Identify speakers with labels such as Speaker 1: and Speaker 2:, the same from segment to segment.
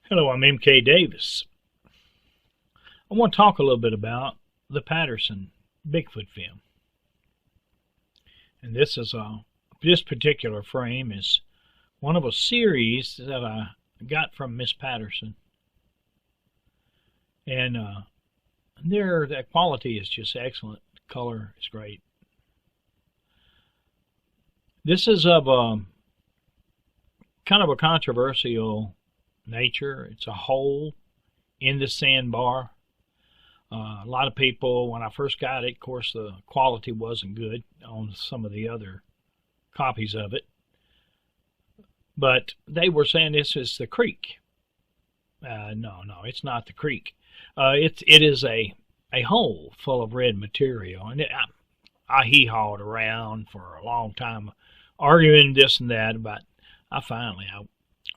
Speaker 1: Hello, I'm MK Davis. I want to talk a little bit about the Patterson Bigfoot film. And this particular frame is one of a series that I got from Miss Patterson. And the quality is just excellent. The color is great. This is of kind of a controversial nature. It's a hole in the sandbar. A lot of people, when I first got it, of course, the quality wasn't good on some of the other copies of it. But they were saying this is the creek. No, it's not the creek. It is a hole full of red material. And I hee-hawed around for a long time, arguing this and that. But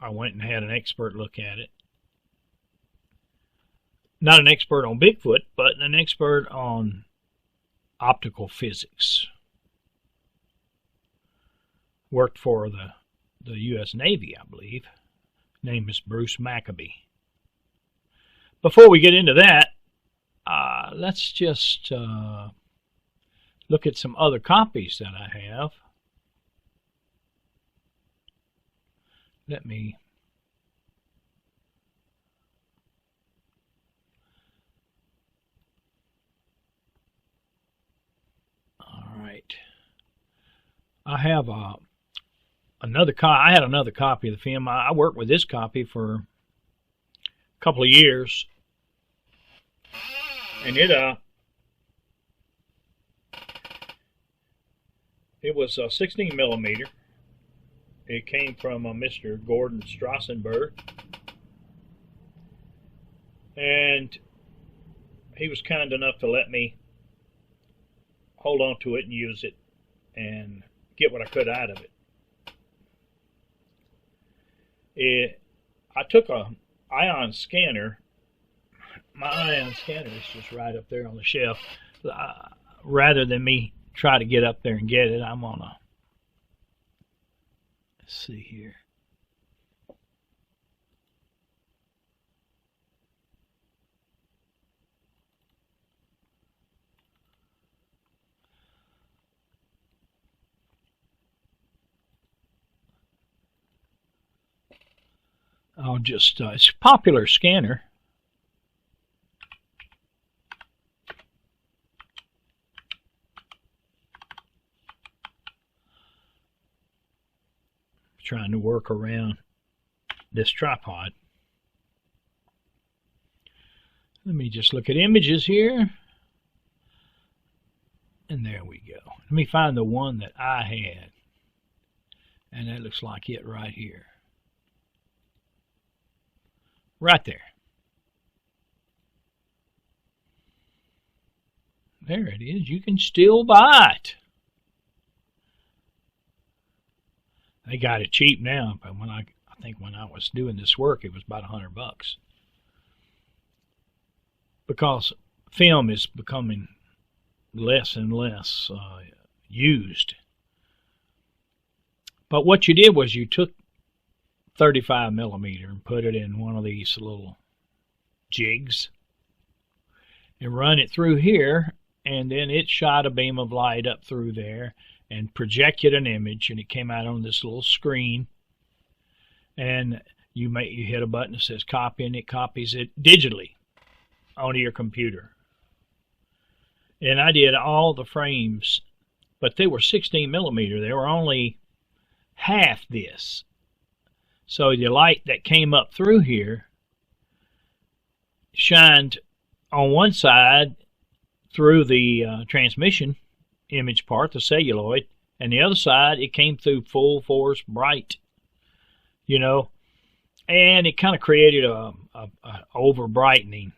Speaker 1: I went and had an expert look at it. Not an expert on Bigfoot, but an expert on optical physics. Worked for the U.S. Navy, I believe. Name is Bruce Maccabee. Before we get into that, let's just look at some other copies that I have. Let me... I have another I had another copy of the film. I worked with this copy for a couple of years, and it was 16 millimeter. It came from Mr. Gordon Strassenberg, and he was kind enough to let me hold on to it and use it and get what I could out of it. I took a ion scanner. My ion scanner is just right up there on the shelf. Rather than me try to get up there and get it, I'm on let's see here. I'll just, it's a popular scanner. Trying to work around this tripod. Let me just look at images here. And there we go. Let me find the one that I had. And that looks like it right here. Right there. There it is. You can still buy it. They got it cheap now, but I think when I was doing this work, it was about $100. Because film is becoming less and less used. But what you did was you took 35 millimeter and put it in one of these little jigs and run it through here, and then it shot a beam of light up through there and projected an image, and it came out on this little screen, and you hit a button that says copy, and it copies it digitally onto your computer. And I did all the frames, but they were 16 millimeter. They were only half this. So the light that came up through here shined on one side through the transmission image part, the celluloid, and the other side it came through full force bright, and it kind of created a over brightening.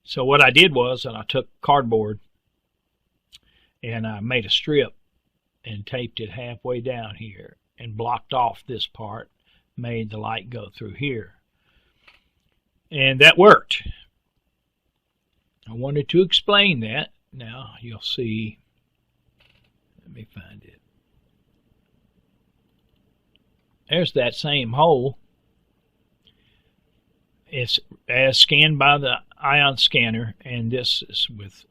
Speaker 1: So what I did was that I took cardboard and I made a strip and taped it halfway down here and blocked off this part, made the light go through here, and that worked. I wanted to explain that. Now you'll see. Let me find it. There's that same hole, It's as scanned by the ion scanner, and this is with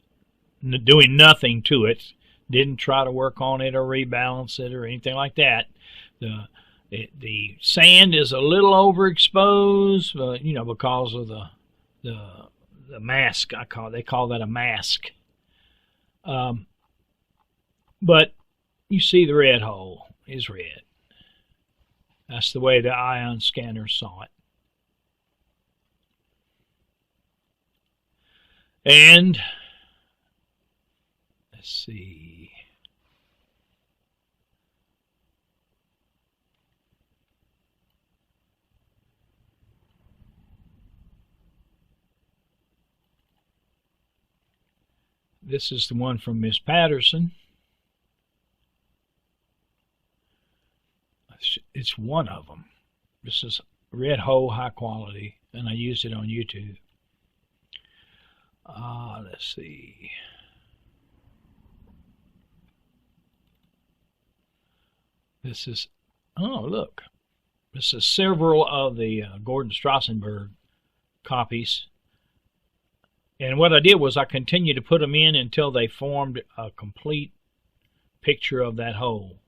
Speaker 1: doing nothing to it. Didn't try to work on it or rebalance it or anything like that. The sand is a little overexposed, because of the mask. They call that a mask. But you see the red hole is red. That's the way the ion scanner saw it. And let's see. This is the one from Miss Patterson. It's one of them. This is red hole, high quality, and I used it on YouTube. Let's see. This is, oh, look. This is several of the Gordon Strassenberg copies. And what I did was I continued to put them in until they formed a complete picture of that hole.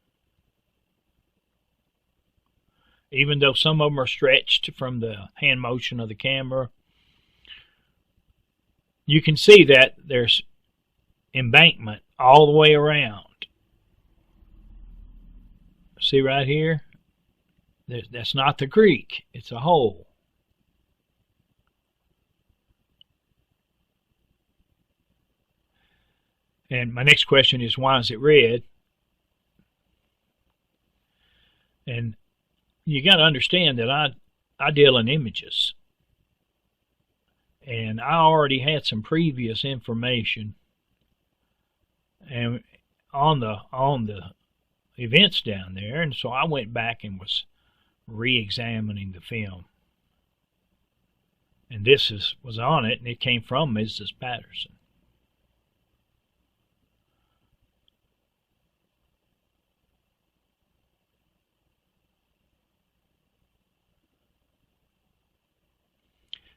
Speaker 1: Even though some of them are stretched from the hand motion of the camera, you can see that there's embankment all the way around. See right here? That's not the creek. It's a hole. And my next question is, why is it red? And you got to understand that I deal in images. And I already had some previous information and on the events down there, and so I went back and was re-examining the film. And this was on it, and it came from Mrs. Patterson.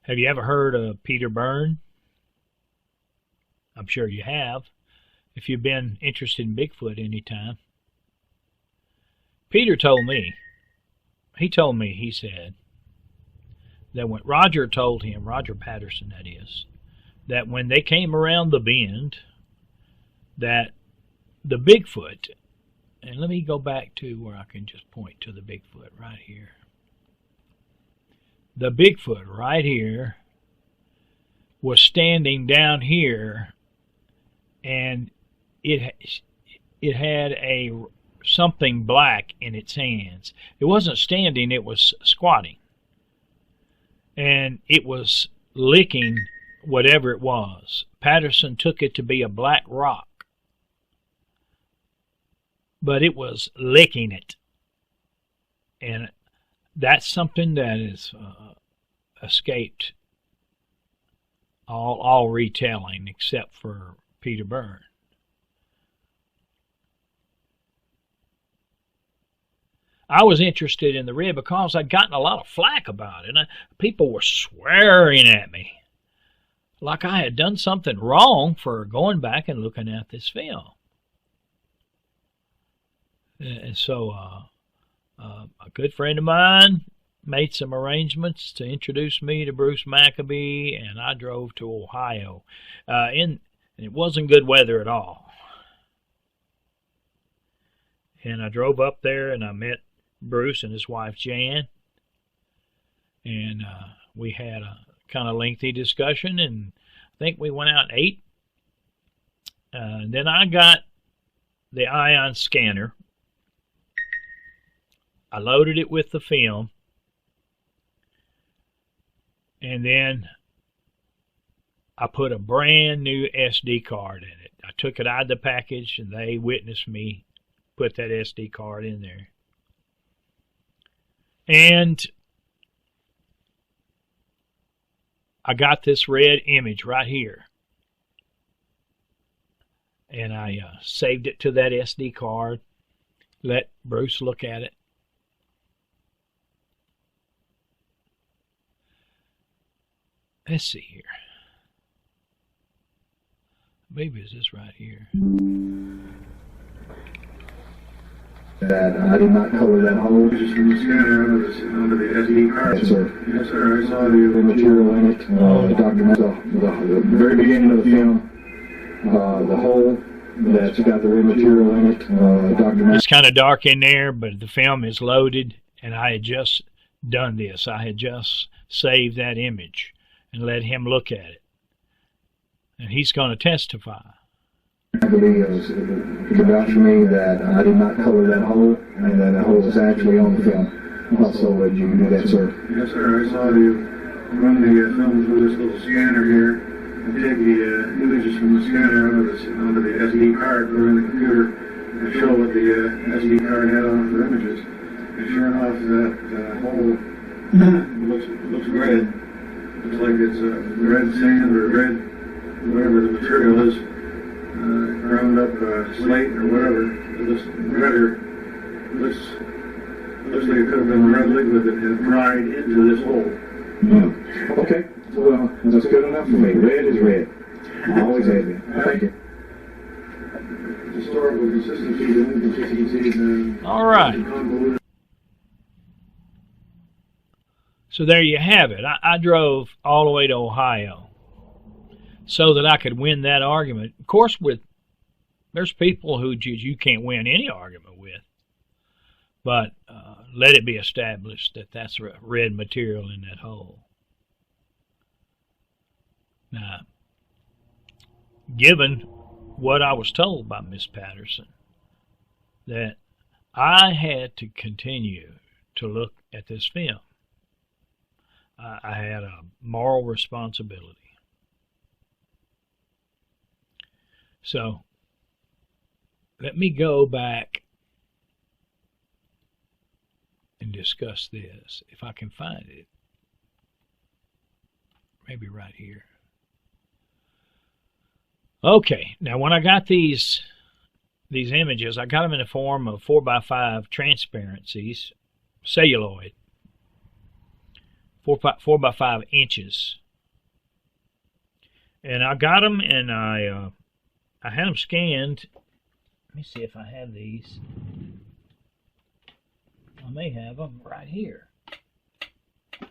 Speaker 1: Have you ever heard of Peter Byrne? I'm sure you have, if you've been interested in Bigfoot any time. Peter told me, he said, that when Roger told him, Roger Patterson that is, that when they came around the bend, that the Bigfoot, and let me go back to where I can just point to the Bigfoot right here. The Bigfoot right here was standing down here, and it had something black in its hands. It wasn't standing, it was squatting. And it was licking whatever it was. Patterson took it to be a black rock, but it was licking it. And that's something that is escaped all retelling except for Peter Byrne. I was interested in the red because I'd gotten a lot of flack about it. People were swearing at me like I had done something wrong for going back and looking at this film. And so a good friend of mine made some arrangements to introduce me to Bruce Maccabee, and I drove to Ohio. And it wasn't good weather at all. And I drove up there and I met Bruce and his wife Jan, and we had a kind of lengthy discussion, and I think we went out and ate. Then I got the ion scanner. I loaded it with the film, and then I put a brand new SD card in it. I took it out of the package, and they witnessed me put that SD card in there. And I got this red image right here. And I saved it to that SD card, let Bruce look at it. Let's see here. Maybe it's this right here.
Speaker 2: That I did not color that hole.
Speaker 3: Just from the scanner under the SD card.
Speaker 2: Yes, sir.
Speaker 3: Yes, sir. I saw
Speaker 2: The
Speaker 3: the
Speaker 2: material in it, the very beginning of the film, the hole that's got the red material in it, Dr.
Speaker 1: It's kind of dark in there, but the film is loaded, and I had just done this. I had just saved that image and let him look at it. And he's going to testify.
Speaker 2: I believe he could vouch for me that I did not color that hole, and that hole is actually on the film. Also, would you do that, sir?
Speaker 3: Yes, sir. I saw you run the film through this little scanner here and take the images from the scanner onto the SD card, put it in the computer, and show what the SD card had on it for images. And sure enough, that hole looks red. Looks like it's red sand or red, whatever the material is, ground up slate or whatever. It looks redder. Looks like it could have been red liquid that had dried into this hole.
Speaker 2: Yeah. Okay. Well, that's good enough for me. Red is red. Always has been. Thank you.
Speaker 3: Historical consistencies and inconsistencies and
Speaker 1: All right.
Speaker 3: convoluted.
Speaker 1: So there you have it. I drove all the way to Ohio so that I could win that argument. Of course, there's people who you can't win any argument with, but let it be established that that's red material in that hole. Now, given what I was told by Miss Patterson, that I had to continue to look at this film, I had a moral responsibility. So, let me go back and discuss this, if I can find it. Maybe right here. Okay, now when I got these images, I got them in the form of 4x5 transparencies, celluloid, 4x5 inches. And I got them, and I had them scanned. Let me see if I have these. I may have them right here. If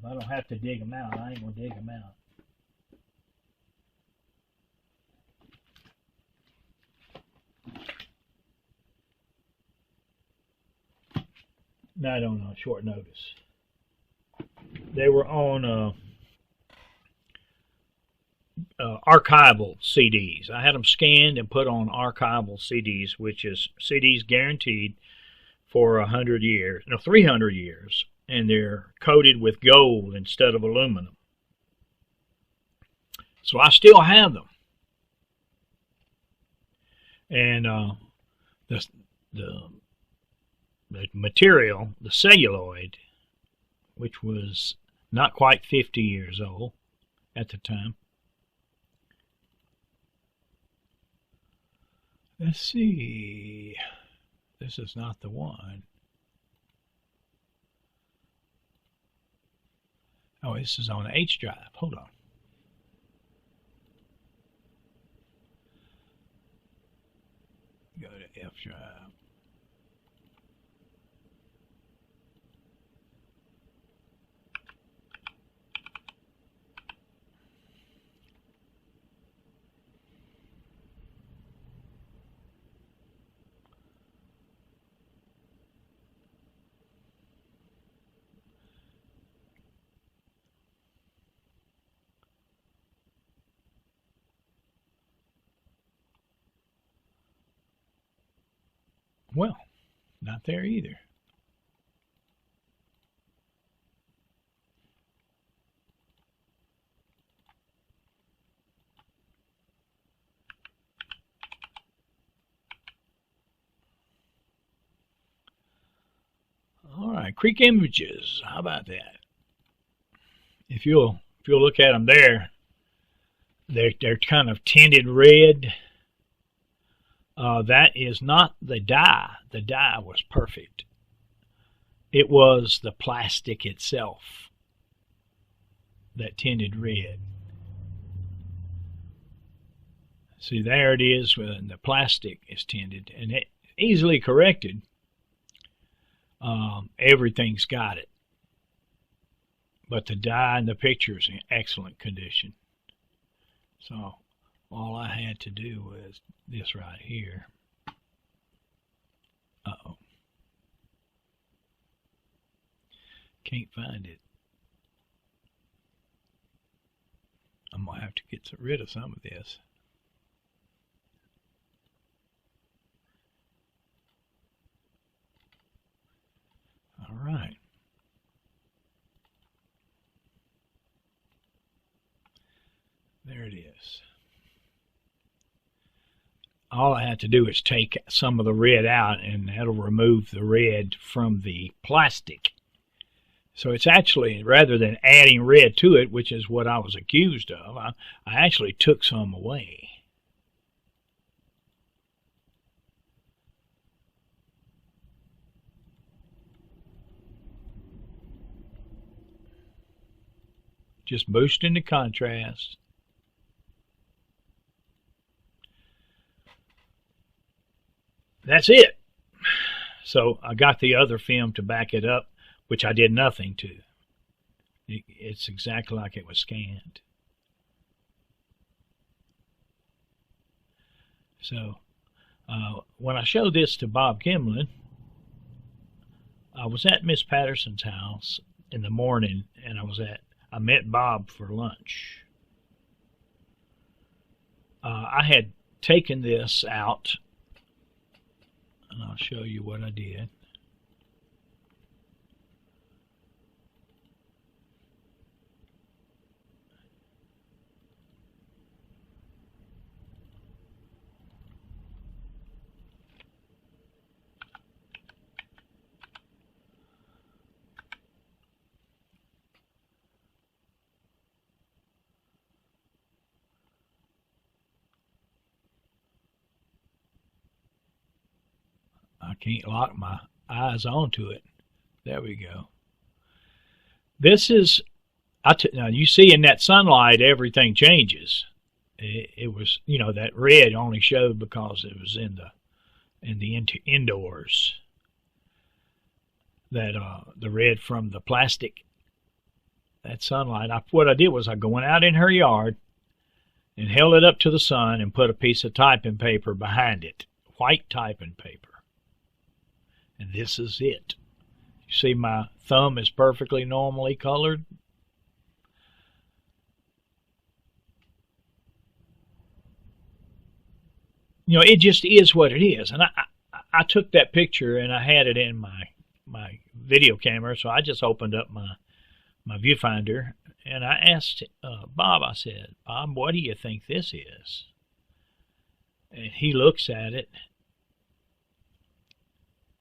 Speaker 1: I don't have to dig them out, I ain't going to dig them out. Not on short notice. They were on archival CDs. I had them scanned and put on archival CDs, which is CDs guaranteed for 100 years, no, 300 years, and they're coated with gold instead of aluminum. So I still have them. And the material, the celluloid, which was not quite 50 years old at the time. Let's see. This is not the one. Oh, this is on the H drive. Hold on. Go to F drive. Well, not there either. All right, Creek Images. How about that? If you'll look at them there, they're kind of tinted red. That is not the dye. The dye was perfect. It was the plastic itself. that tinted red. See, there it is when the plastic is tinted, and it easily corrected. Everything's got it. But the dye and the picture is in excellent condition. So all I had to do was this right here. Uh-oh. Can't find it. I'm going to have to get rid of some of this. All right. There it is. All I have to do is take some of the red out, and that'll remove the red from the plastic. So it's actually, rather than adding red to it, which is what I was accused of, I actually took some away. Just boosting the contrast. That's it. So I got the other film to back it up, which I did nothing to. It's exactly like it was scanned. So when I showed this to Bob Kimlin, I was at Miss Patterson's house in the morning, and I met Bob for lunch. I had taken this out, and I'll show you what I did. I can't lock my eyes onto it. There we go. This is, now you see in that sunlight everything changes. It was, that red only showed because it was in the indoors. That the red from the plastic, that sunlight. What I did was I went out in her yard and held it up to the sun and put a piece of typing paper behind it, white typing paper. And this is it. You see my thumb is perfectly normally colored. It just is what it is. And I took that picture and I had it in my video camera, so I just opened up my viewfinder and I asked Bob, I said, Bob, what do you think this is? And he looks at it.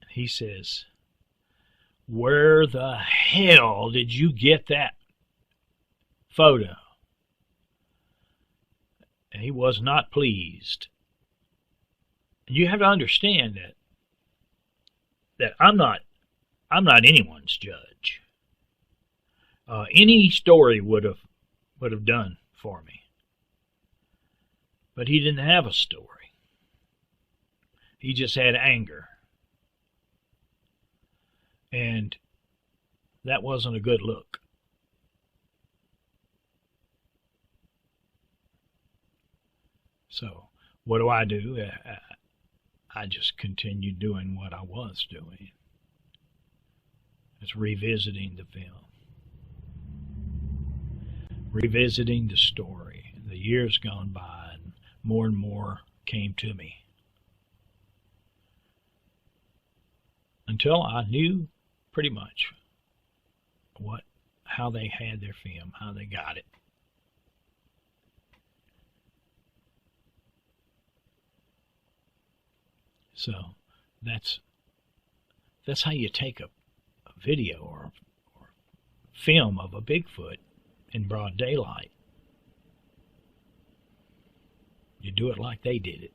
Speaker 1: He says, where the hell did you get that photo? And he was not pleased. And you have to understand that I'm not anyone's judge. Any story would have done for me. But he didn't have a story. He just had anger. And that wasn't a good look. So what do? I just continued doing what I was doing. It's revisiting the film. Revisiting the story. The years gone by, and more came to me. Until I knew pretty much how they had their film, how they got it. So that's how you take a video or film of a Bigfoot in broad daylight. You do it like they did it.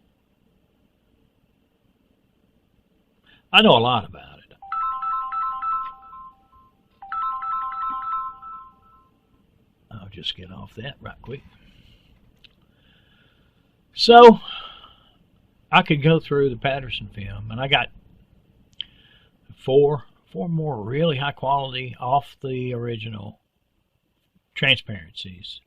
Speaker 1: I know a lot about it. just get off that right quick. So I could go through the Patterson film, and I got four more really high quality off the original transparencies.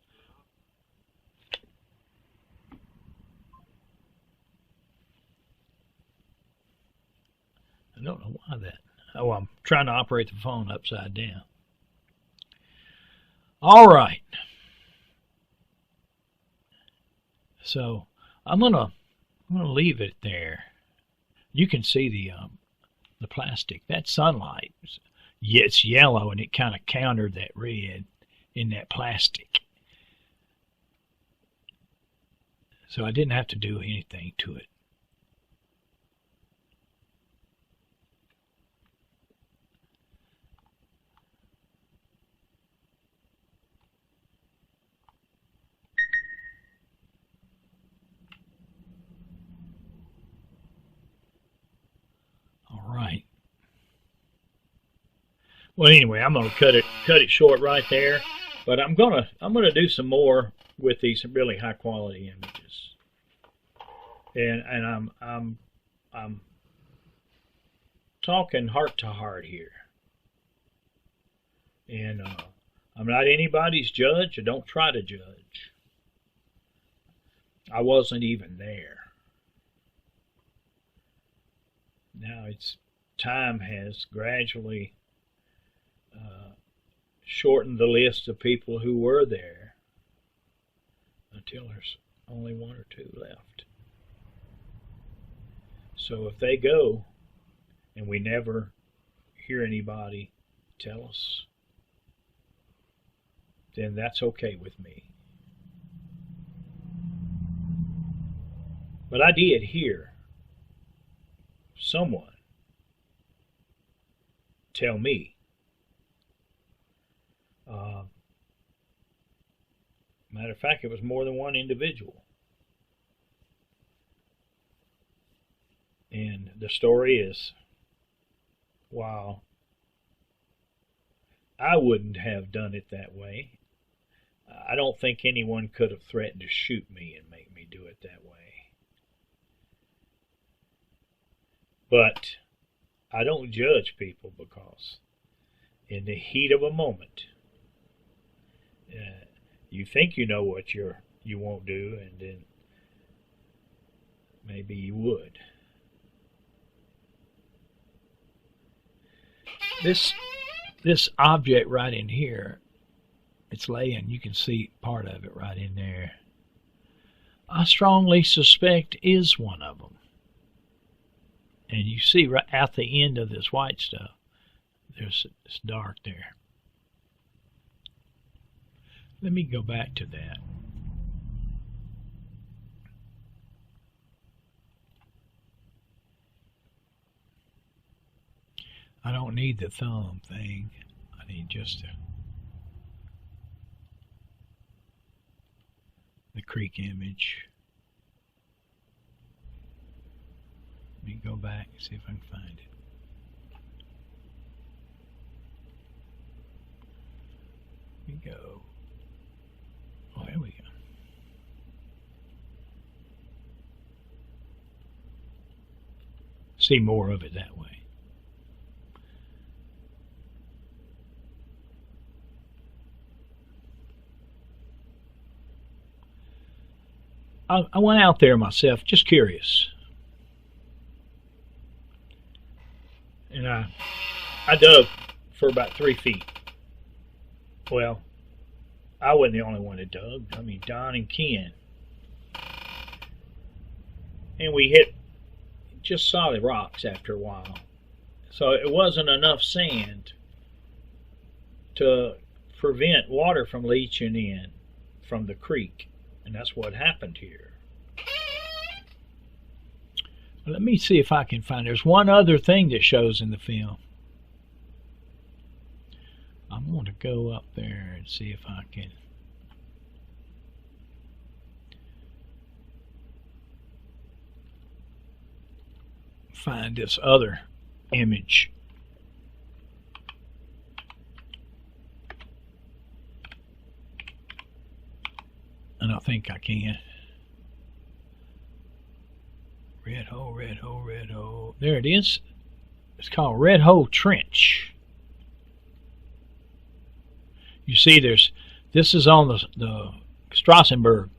Speaker 1: I don't know why that. Oh, I'm trying to operate the phone upside down. All right. So I'm gonna leave it there. You can see the plastic. That sunlight, it's yellow, and it kind of countered that red in that plastic. So I didn't have to do anything to it. All right. Well, anyway, I'm gonna cut it short right there. But I'm gonna do some more with these really high quality images, and I'm talking heart to heart here, and I'm not anybody's judge. I don't try to judge. I wasn't even there. Now time has gradually shortened the list of people who were there until there's only one or two left. So if they go and we never hear anybody tell us, then that's okay with me. But I did hear someone tell me, matter of fact, it was more than one individual. And the story is, while I wouldn't have done it that way, I don't think anyone could have threatened to shoot me and make me do it that way. But I don't judge people, because in the heat of a moment, you think you know what you won't do, and then maybe you would. This object right in here, it's laying, you can see part of it right in there. I strongly suspect is one of them. And you see right at the end of this white stuff, it's dark there. Let me go back to that. I don't need the thumb thing. I need just the creek image. Let me go back and see if I can find it. Let me go. Oh, here we go. See more of it that way. I went out there myself, just curious. And I dug for about 3 feet. Well, I wasn't the only one that dug. I mean, Don and Ken. And we hit just solid rocks after a while. So it wasn't enough sand to prevent water from leaching in from the creek. And that's what happened here. Let me see if I can find. There's one other thing that shows in the film. I'm going to go up there and see if I can find this other image. I think I can. Red hole, red hole, red hole. There it is. It's called Red Hole Trench. You see, this is on the Strassenberg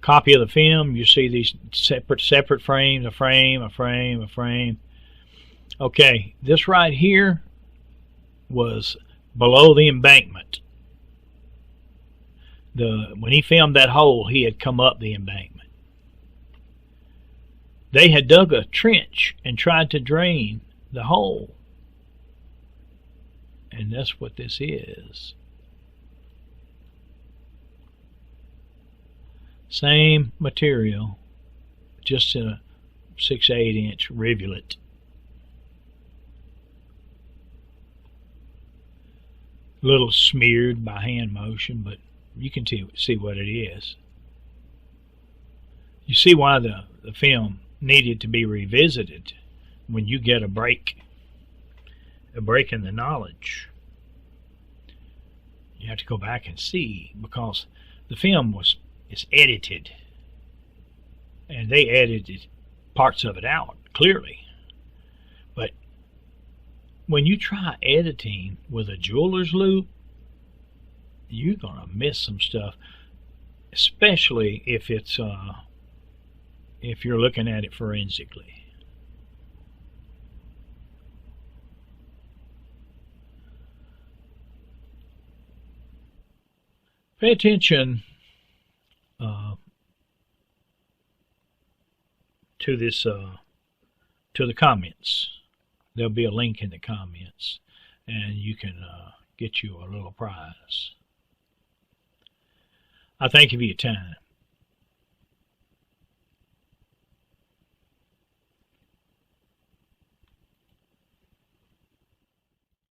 Speaker 1: copy of the film. You see these separate frames, a frame, a frame, a frame. Okay, this right here was below the embankment. When he filmed that hole, he had come up the embankment. They had dug a trench and tried to drain the hole. And that's what this is. Same material, just in a 6/8 inch rivulet. A little smeared by hand motion, but you can see what it is. You see why the film needed to be revisited when you get a break in the knowledge. You have to go back and see, because the film is edited, and they edited parts of it out clearly. But when you try editing with a jeweler's loupe, you're gonna miss some stuff, especially if you're looking at it forensically. Pay attention to this to the comments. There'll be a link in the comments, and you can get you a little prize. I thank you for your time.